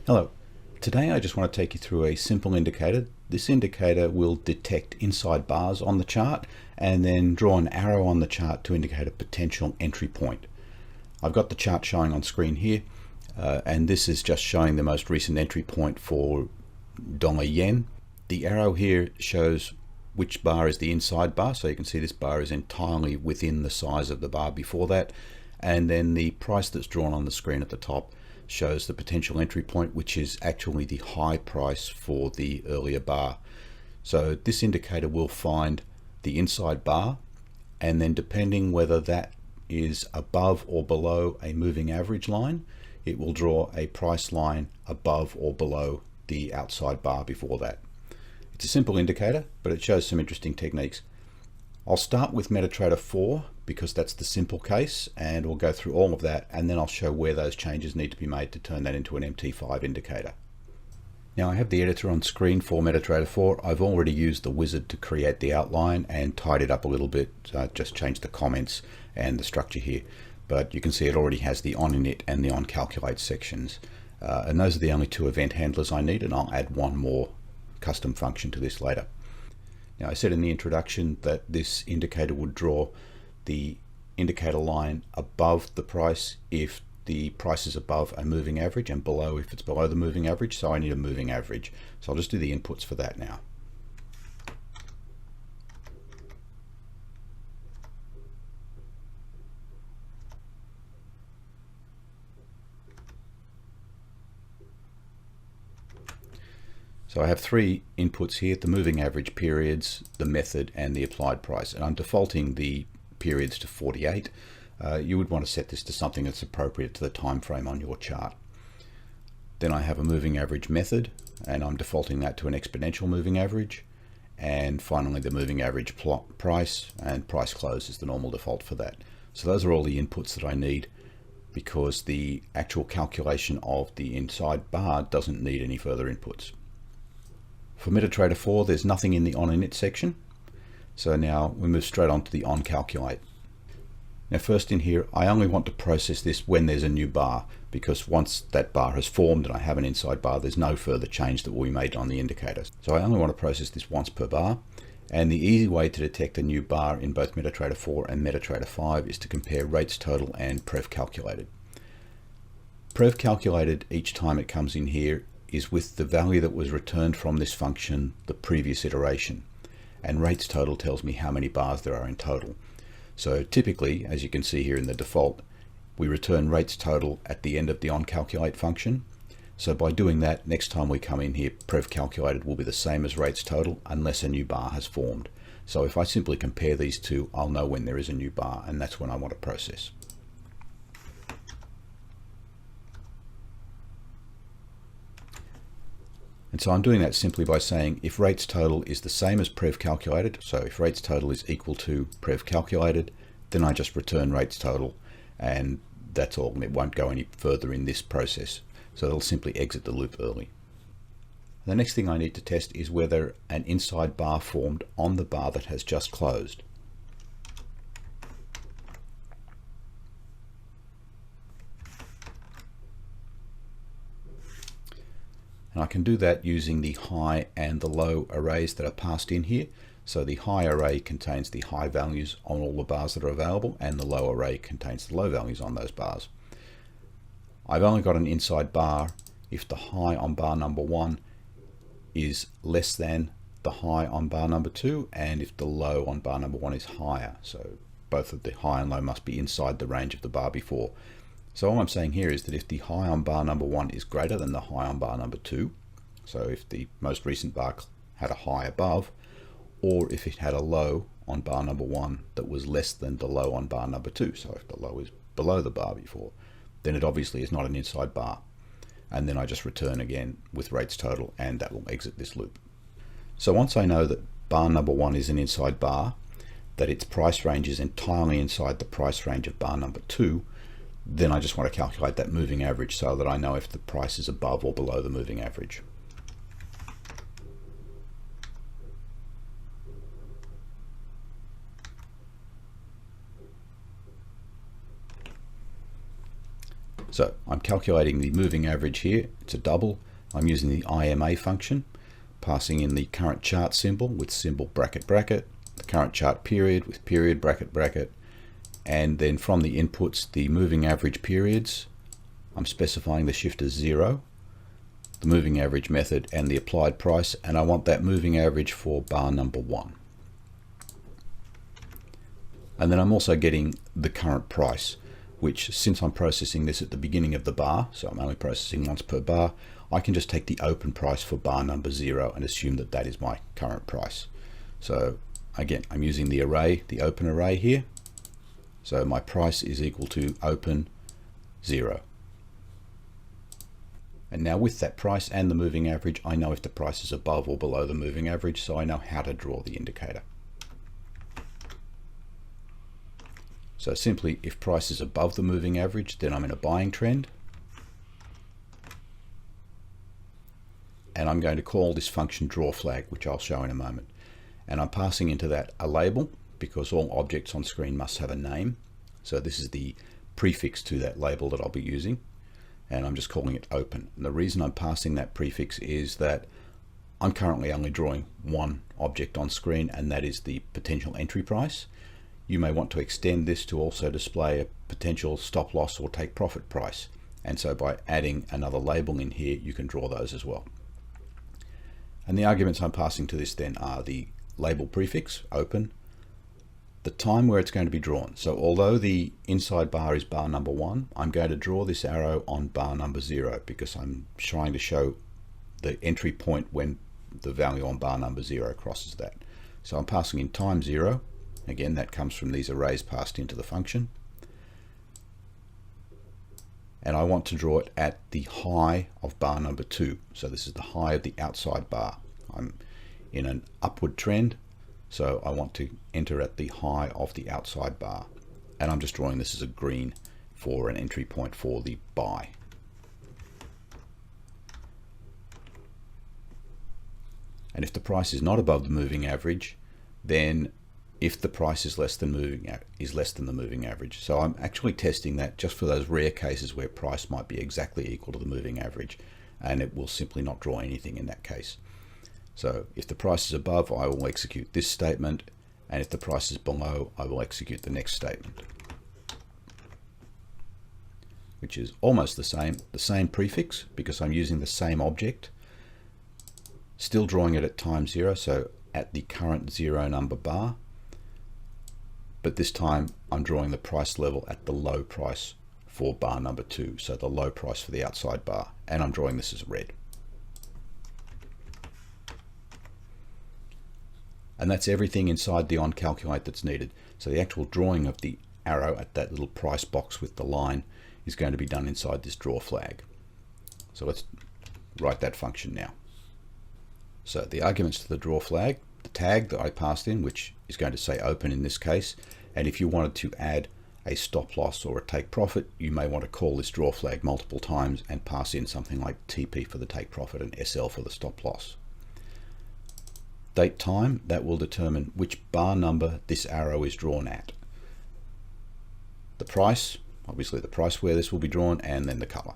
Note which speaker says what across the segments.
Speaker 1: Hello. Today I just want to take you through a simple indicator. This indicator will detect inside bars on the chart and then draw an arrow on the chart to indicate a potential entry point. I've got the chart showing on screen here, and this is just showing the most recent entry point for dollar yen. The arrow here shows which bar is the inside bar, so you can see this bar is entirely within the size of the bar before that, and then the price that's drawn on the screen at the top shows the potential entry point, which is actually the high price for the earlier bar. So this indicator will find the inside bar, and then depending whether that is above or below a moving average line, it will draw a price line above or below the outside bar before that. It's a simple indicator, but it shows some interesting techniques. I'll start with MetaTrader 4 because that's the simple case, and we'll go through all of that, and then I'll show where those changes need to be made to turn that into an MT5 indicator. Now I have the editor on screen for MetaTrader 4. I've already used the wizard to create the outline and tied it up a little bit, just changed the comments and the structure here. But you can see it already has the OnInit and the Oncalculate sections. And those are the only two event handlers I need, and I'll add one more custom function to this later. Now I said in the introduction that this indicator would draw the indicator line above the price if the price is above a moving average, and below if it's below the moving average. So I need a moving average. So I'll just do the inputs for that now. So I have three inputs here: the moving average, periods, the method, and the applied price. And I'm defaulting the periods to 48. You would want to set this to something that's appropriate to the time frame on your chart. Then I have a moving average method, and I'm defaulting that to an exponential moving average. And finally the moving average price, and price close is the normal default for that. So those are all the inputs that I need, because the actual calculation of the inside bar doesn't need any further inputs. For MetaTrader 4, there's nothing in the OnInit section. So now we move straight on to the Oncalculate. Now first in here, I only want to process this when there's a new bar, because once that bar has formed and I have an inside bar, there's no further change that will be made on the indicator. So I only want to process this once per bar. And the easy way to detect a new bar in both MetaTrader 4 and MetaTrader 5 is to compare rates total and prev calculated. Prev calculated, each time it comes in here, is with the value that was returned from this function the previous iteration. And rates total tells me how many bars there are in total. So typically, as you can see here in the default, we return rates total at the end of the Oncalculate function. So by doing that, next time we come in here, prev calculated will be the same as rates total unless a new bar has formed. So if I simply compare these two, I'll know when there is a new bar, and that's when I want to process. And so I'm doing that simply by saying if rates total is the same as prev calculated, so if rates total is equal to prev calculated, then I just return rates total, and that's all. It won't go any further in this process. So it'll simply exit the loop early. The next thing I need to test is whether an inside bar formed on the bar that has just closed. And I can do that using the high and the low arrays that are passed in here. So the high array contains the high values on all the bars that are available, and the low array contains the low values on those bars. I've only got an inside bar if the high on bar number 1 is less than the high on bar number 2, and if the low on bar number 1 is higher. So both of the high and low must be inside the range of the bar before. So all I'm saying here is that if the high on bar number 1 is greater than the high on bar number 2, so if the most recent bar had a high above, or if it had a low on bar number 1 that was less than the low on bar number 2, so if the low is below the bar before, then it obviously is not an inside bar. And then I just return again with rates total, and that will exit this loop. So once I know that bar number 1 is an inside bar, that its price range is entirely inside the price range of bar number 2, then I just want to calculate that moving average so that I know if the price is above or below the moving average. So I'm calculating the moving average here. It's a double. I'm using the IMA function, passing in the current chart symbol with symbol bracket bracket, the current chart period with period bracket bracket, and then from the inputs, the moving average periods, I'm specifying the shift as 0, the moving average method, and the applied price, and I want that moving average for bar number 1. And then I'm also getting the current price, which, since I'm processing this at the beginning of the bar, so I'm only processing once per bar, I can just take the open price for bar number 0 and assume that that is my current price. So again, I'm using the array, the open array here. So my price is equal to open 0. And now with that price and the moving average, I know if the price is above or below the moving average, so I know how to draw the indicator. So simply, if price is above the moving average, then I'm in a buying trend. And I'm going to call this function draw flag, which I'll show in a moment. And I'm passing into that a label, because all objects on screen must have a name. So this is the prefix to that label that I'll be using. And I'm just calling it open. And the reason I'm passing that prefix is that I'm currently only drawing one object on screen, and that is the potential entry price. You may want to extend this to also display a potential stop loss or take profit price. And so by adding another label in here, you can draw those as well. And the arguments I'm passing to this then are the label prefix, open, the time where it's going to be drawn. So although the inside bar is bar number 1, I'm going to draw this arrow on bar number 0 because I'm trying to show the entry point when the value on bar number 0 crosses that. So I'm passing in time 0. Again, that comes from these arrays passed into the function. And I want to draw it at the high of bar number 2. So this is the high of the outside bar. I'm in an upward trend, so I want to enter at the high of the outside bar. And I'm just drawing this as a green for an entry point for the buy. And if the price is not above the moving average, then if the price is less than the moving average. So I'm actually testing that just for those rare cases where price might be exactly equal to the moving average, and it will simply not draw anything in that case. So if the price is above, I will execute this statement, and if the price is below, I will execute the next statement, which is almost the same prefix because I'm using the same object, still drawing it at time 0, so at the current 0 number bar. But this time I'm drawing the price level at the low price for bar number 2, so the low price for the outside bar, and I'm drawing this as red. And that's everything inside the Oncalculate that's needed. So the actual drawing of the arrow at that little price box with the line is going to be done inside this draw flag. So let's write that function now. So the arguments to the draw flag, the tag that I passed in, which is going to say open in this case, and if you wanted to add a stop loss or a take profit, you may want to call this draw flag multiple times and pass in something like TP for the take profit and SL for the stop loss. Date time, that will determine which bar number this arrow is drawn at. The price, obviously the price where this will be drawn, and then the color.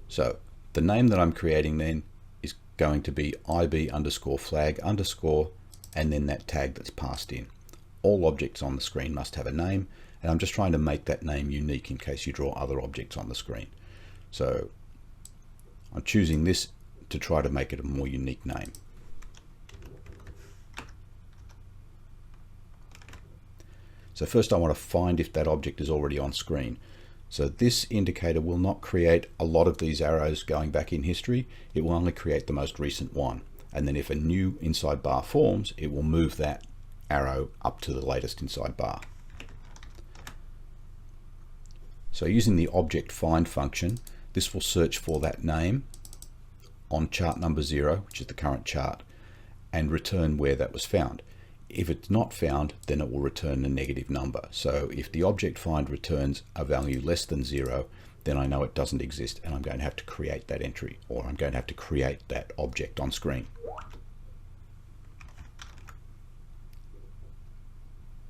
Speaker 1: So the name that I'm creating then is going to be IB underscore flag underscore, and then that tag that's passed in. All objects on the screen must have a name, and I'm just trying to make that name unique in case you draw other objects on the screen. So I'm choosing this to try to make it a more unique name. So first I want to find if that object is already on screen. So this indicator will not create a lot of these arrows going back in history. It will only create the most recent one. And then if a new inside bar forms, it will move that arrow up to the latest inside bar. So using the object find function, this will search for that name on chart number 0, which is the current chart, and return where that was found. If it's not found, then it will return a negative number. So if the object find returns a value less than 0, then I know it doesn't exist, and I'm going to have to create that entry, or I'm going to have to create that object on screen.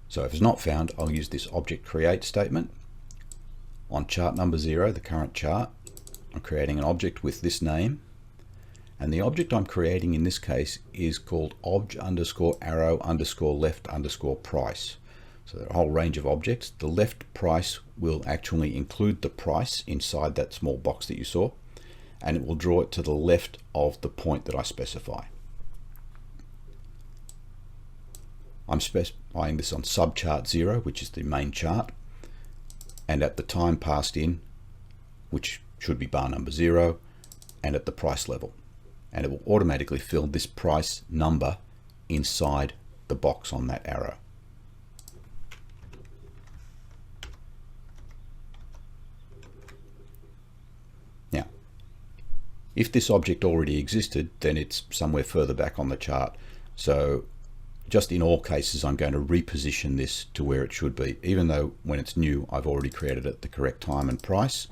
Speaker 1: So if it's not found, I'll use this object create statement. On chart number 0, the current chart, I'm creating an object with this name, and the object I'm creating in this case is called obj_arrow_left_price. So there are a whole range of objects. The left price will actually include the price inside that small box that you saw, and it will draw it to the left of the point that I specify. I'm specifying this on subchart 0, which is the main chart, and at the time passed in, which should be bar number 0, and at the price level. And it will automatically fill this price number inside the box on that arrow. Now, if this object already existed, then it's somewhere further back on the chart. So just in all cases, I'm going to reposition this to where it should be, even though when it's new, I've already created it at the correct time and price.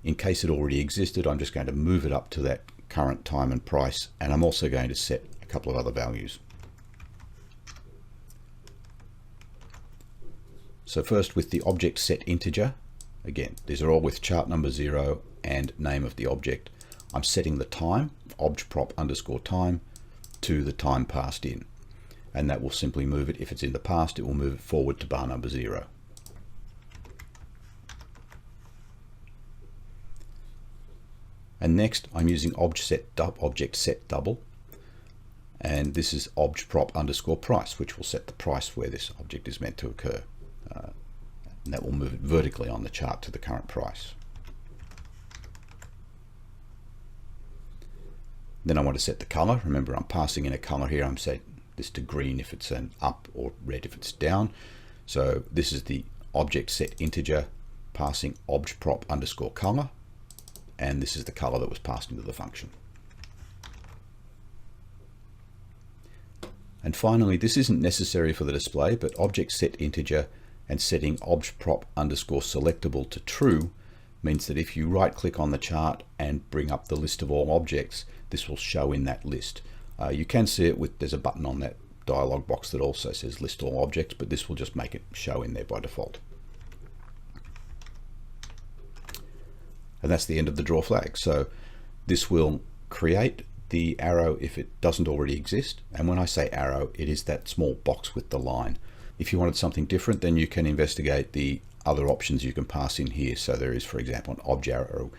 Speaker 1: In case it already existed, I'm just going to move it up to that current time and price, and I'm also going to set a couple of other values. So first, with the object set integer, again, these are all with chart number 0 and name of the object. I'm setting the time, obj_prop_time, to the time passed in. And that will simply move it. If it's in the past, it will move it forward to bar number 0. And next, I'm using object set double, and this is obj_prop_price, which will set the price where this object is meant to occur. And that will move it vertically on the chart to the current price. Then I want to set the color. Remember, I'm passing in a color here. I'm setting this to green if it's an up, or red if it's down. So this is the object set integer passing obj_prop_color, and this is the color that was passed into the function. And finally, this isn't necessary for the display, but object set integer and setting obj_prop_selectable to true means that if you right click on the chart and bring up the list of all objects, this will show in that list. You can see it with, there's a button on that dialog box that also says list all objects, but this will just make it show in there by default. And that's the end of the draw flag. So this will create the arrow if it doesn't already exist. And when I say arrow, it is that small box with the line. If you wanted something different, then you can investigate the other options you can pass in here. So there is, for example, an obj arrow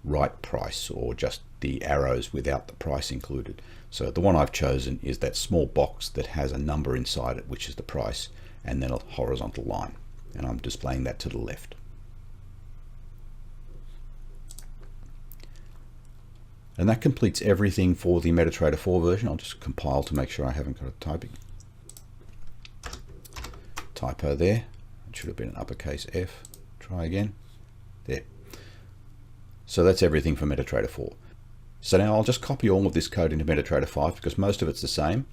Speaker 1: right price, or just the arrows without the price included. So the one I've chosen is that small box that has a number inside it, which is the price, and then a horizontal line. And I'm displaying that to the left. And that completes everything for the MetaTrader 4 version. I'll just compile to make sure I haven't got a typo there. It should have been an uppercase F. Try again. There. So that's everything for MetaTrader 4. So now I'll just copy all of this code into MetaTrader 5 because most of it's the same,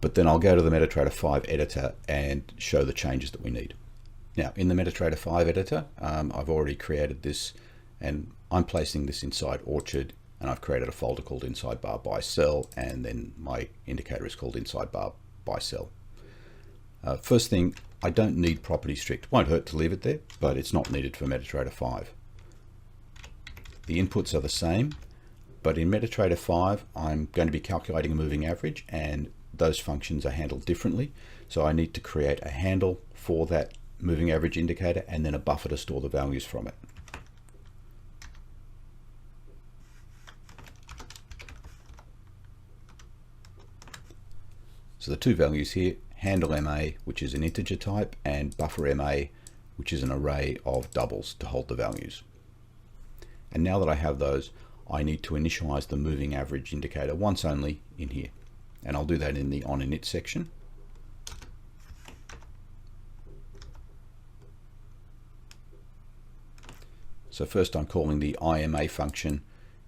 Speaker 1: but then I'll go to the MetaTrader 5 editor and show the changes that we need. Now in the MetaTrader 5 editor, I've already created this, and I'm placing this inside Orchard, and I've created a folder called inside bar buy sell, and then my indicator is called inside bar buy sell. First thing, I don't need property strict. Won't hurt to leave it there, but it's not needed for MetaTrader 5. The inputs are the same, but in MetaTrader 5, I'm going to be calculating a moving average, and those functions are handled differently. So I need to create a handle for that moving average indicator and then a buffer to store the values from it. So the two values here, handle MA, which is an integer type, and buffer MA, which is an array of doubles to hold the values. And now that I have those, I need to initialize the moving average indicator once only in here. And I'll do that in the onInit section. So first I'm calling the IMA function,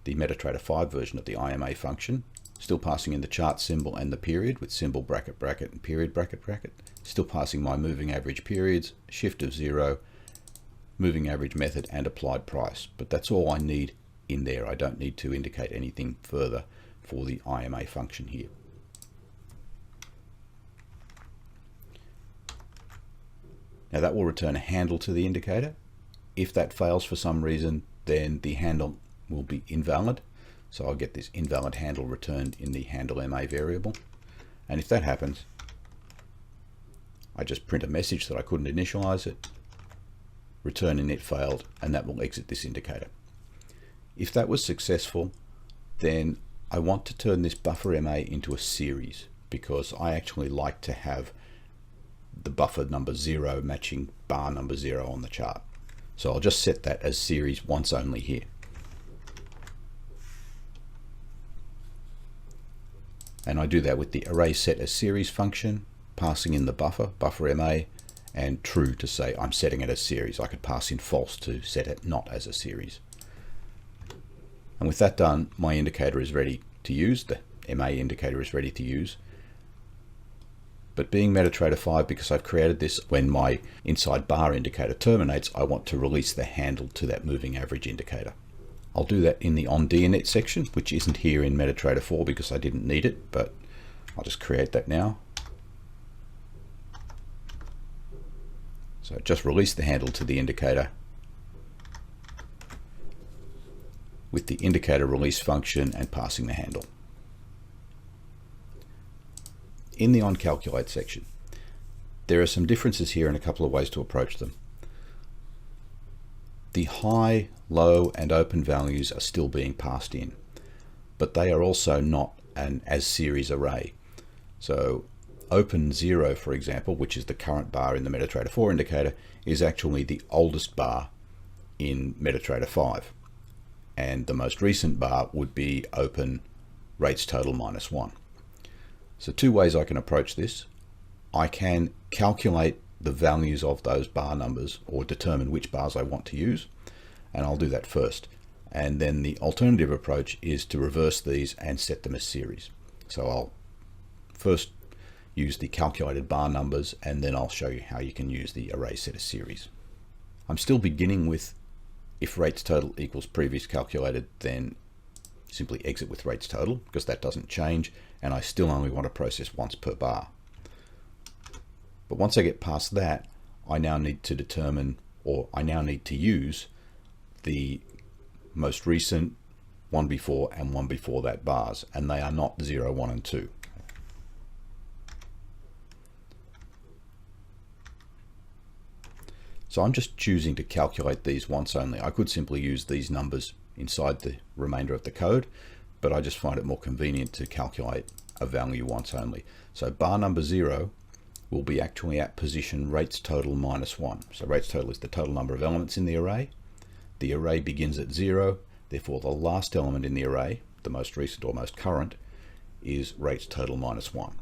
Speaker 1: the MetaTrader 5 version of the IMA function, still passing in the chart symbol and the period with symbol bracket bracket and period bracket bracket, still passing my moving average periods, shift of 0, moving average method and applied price. But that's all I need in there. I don't need to indicate anything further for the IMA function here. Now that will return a handle to the indicator. If that fails for some reason, then the handle will be invalid. So I'll get this invalid handle returned in the handle MA variable. And if that happens, I just print a message that I couldn't initialize it, return init failed, and that will exit this indicator. If that was successful, then I want to turn this buffer MA into a series, because I actually like to have the buffer number 0 matching bar number 0 on the chart. So I'll just set that as series once only here. And I do that with the array set as series function, passing in the buffer MA, and true to say I'm setting it as series. I could pass in false to set it not as a series. And with that done, my indicator is ready to use. The MA indicator is ready to use. But being MetaTrader 5, because I've created this when my inside bar indicator terminates, I want to release the handle to that moving average indicator. I'll do that in the onDNet section, which isn't here in MetaTrader 4 because I didn't need it, but I'll just create that now. So just release the handle to the indicator with the indicator release function and passing the handle. In the Oncalculate section, there are some differences here and a couple of ways to approach them. The high, low, and open values are still being passed in, but they are also not an as series array. So open 0, for example, which is the current bar in the MetaTrader 4 indicator, is actually the oldest bar in MetaTrader 5. And the most recent bar would be open rates total -1. So two ways I can approach this. I can calculate the values of those bar numbers or determine which bars I want to use, and I'll do that first. And then the alternative approach is to reverse these and set them as series. So I'll first use the calculated bar numbers, and then I'll show you how you can use the array set as series. I'm still beginning with if rates total equals previous calculated, then simply exit with rates total because that doesn't change, and I still only want to process once per bar. But once I get past that, I now need to determine, or I now need to use the most recent one before and one before that bars, and they are not 0, 1, and 2. So I'm just choosing to calculate these once only. I could simply use these numbers inside the remainder of the code, but I just find it more convenient to calculate a value once only. So bar number 0 will be actually at position rates total -1. So rates total is the total number of elements in the array. The array begins at 0, therefore the last element in the array, the most recent or most current, is rates total -1.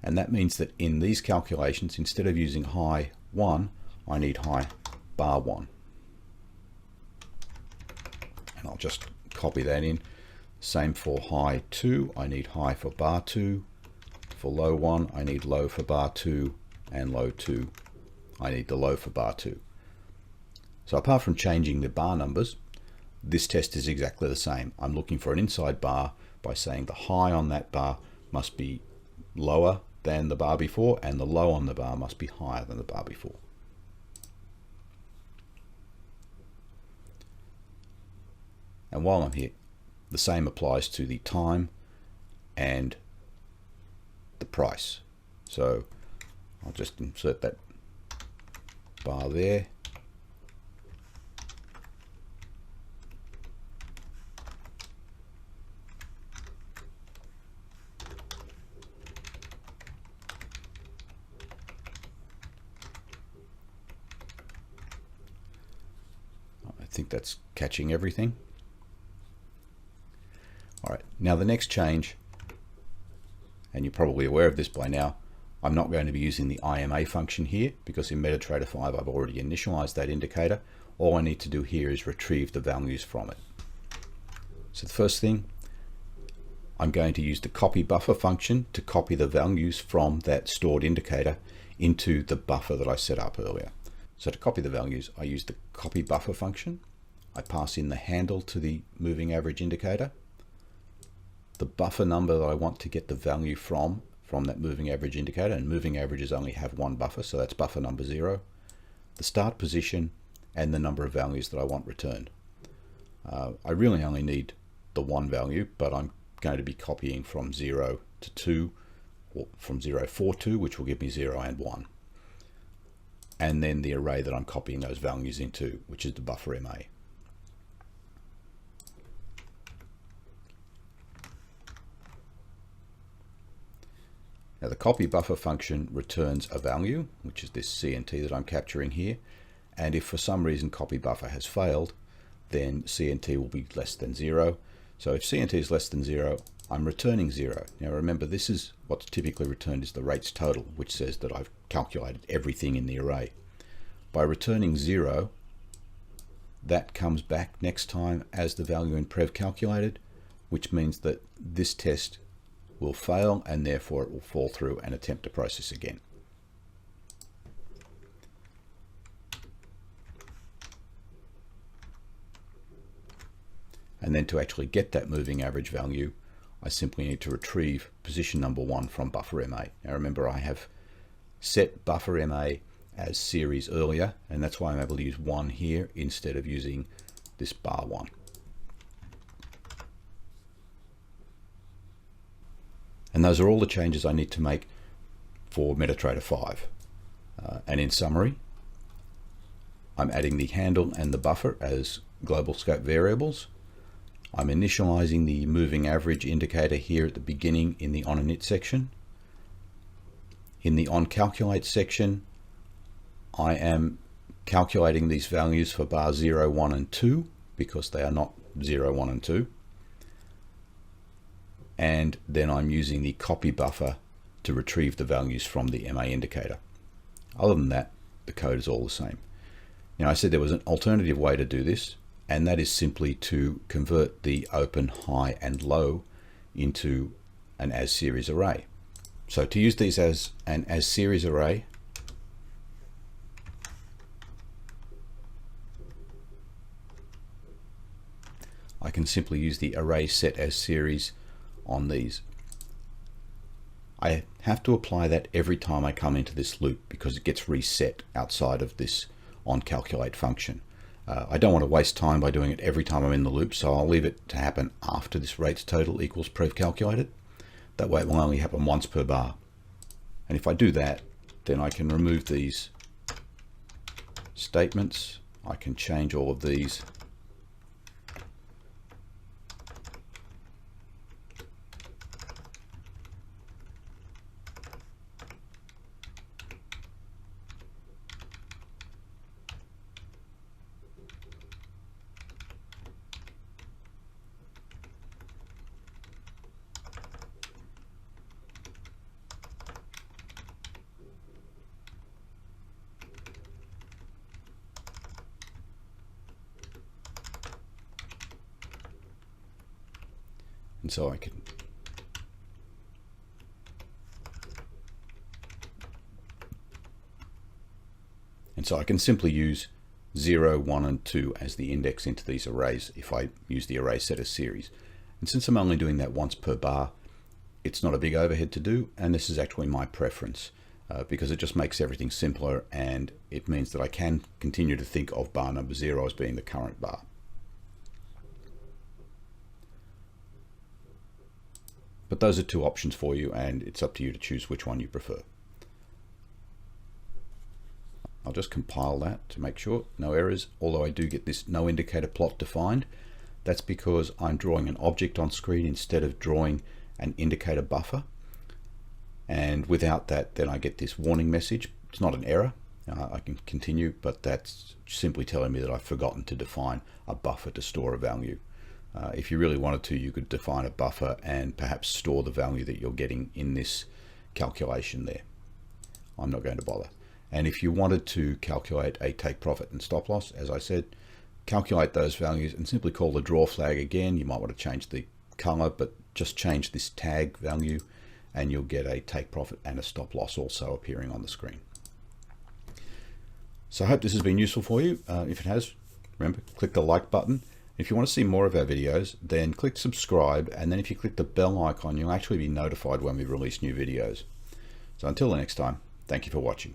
Speaker 1: And that means that in these calculations, instead of using high 1, I need high bar 1. And I'll just copy that in. Same for high 2, I need high for bar 2. For low 1, I need low for bar 2. And low 2, I need the low for bar 2. So apart from changing the bar numbers, this test is exactly the same. I'm looking for an inside bar by saying the high on that bar must be lower than the bar before, and the low on the bar must be higher than the bar before. And while I'm here, the same applies to the time and the price. So I'll just insert that bar there. I think that's catching everything. All right, now the next change, and you're probably aware of this by now, I'm not going to be using the IMA function here because in MetaTrader 5 I've already initialized that indicator. All I need to do here is retrieve the values from it. So the first thing, I'm going to use the copy buffer function to copy the values from that stored indicator into the buffer that I set up earlier. So to copy the values, I use the copy buffer function. I pass in the handle to the moving average indicator. The buffer number that I want to get the value from from that moving average indicator, and moving averages only have one buffer, so that's buffer number 0, the start position, and the number of values that I want returned. I really only need the one value, but I'm going to be copying from 0 to 2, or from 0, 4, 2, which will give me 0 and 1. And then the array that I'm copying those values into, which is the buffer MA. Now the copy buffer function returns a value, which is this CNT that I'm capturing here. And if for some reason copy buffer has failed, then CNT will be less than 0. So if CNT is less than 0, I'm returning 0. Now remember, this is what's typically returned is the rates total, which says that I've calculated everything in the array. By returning 0, that comes back next time as the value in prev calculated, which means that this test will fail and therefore it will fall through and attempt to process again. And then to actually get that moving average value, I simply need to retrieve position number 1 from buffer MA. Now remember, I have set buffer MA as series earlier, and that's why I'm able to use 1 here instead of using this bar 1. And those are all the changes I need to make for MetaTrader 5. And in summary, I'm adding the handle and the buffer as global scope variables. I'm initializing the moving average indicator here at the beginning in the on init section. In the Oncalculate section, I am calculating these values for bar 0, 1, and 2 because they are not 0, 1, and 2. And then I'm using the copy buffer to retrieve the values from the MA indicator. Other than that, the code is all the same. Now I said there was an alternative way to do this, and that is simply to convert the open, high, and low into an as series array. So to use these as an as series array, I can simply use the array set as series on these. I have to apply that every time I come into this loop because it gets reset outside of this Oncalculate function. I don't want to waste time by doing it every time I'm in the loop, so I'll leave it to happen after this rates total equals prev calculated. That way it will only happen once per bar. And if I do that, then I can remove these statements. I can change all of these. And so I can simply use 0, 1, and 2 as the index into these arrays if I use the array set as series. And since I'm only doing that once per bar, it's not a big overhead to do, and this is actually my preference because it just makes everything simpler, and it means that I can continue to think of bar number 0 as being the current bar. But those are two options for you, and it's up to you to choose which one you prefer. I'll just compile that to make sure, no errors, although I do get this no indicator plot defined. That's because I'm drawing an object on screen instead of drawing an indicator buffer. And without that, then I get this warning message. It's not an error, I can continue, but that's simply telling me that I've forgotten to define a buffer to store a value. If you really wanted to, you could define a buffer and perhaps store the value that you're getting in this calculation there. I'm not going to bother. And if you wanted to calculate a take profit and stop loss, as I said, calculate those values and simply call the draw flag again. You might want to change the color, but just change this tag value and you'll get a take profit and a stop loss also appearing on the screen. So I hope this has been useful for you. If it has, remember, click the like button. If you want to see more of our videos, then click subscribe, and then if you click the bell icon, you'll actually be notified when we release new videos. So until the next time, thank you for watching.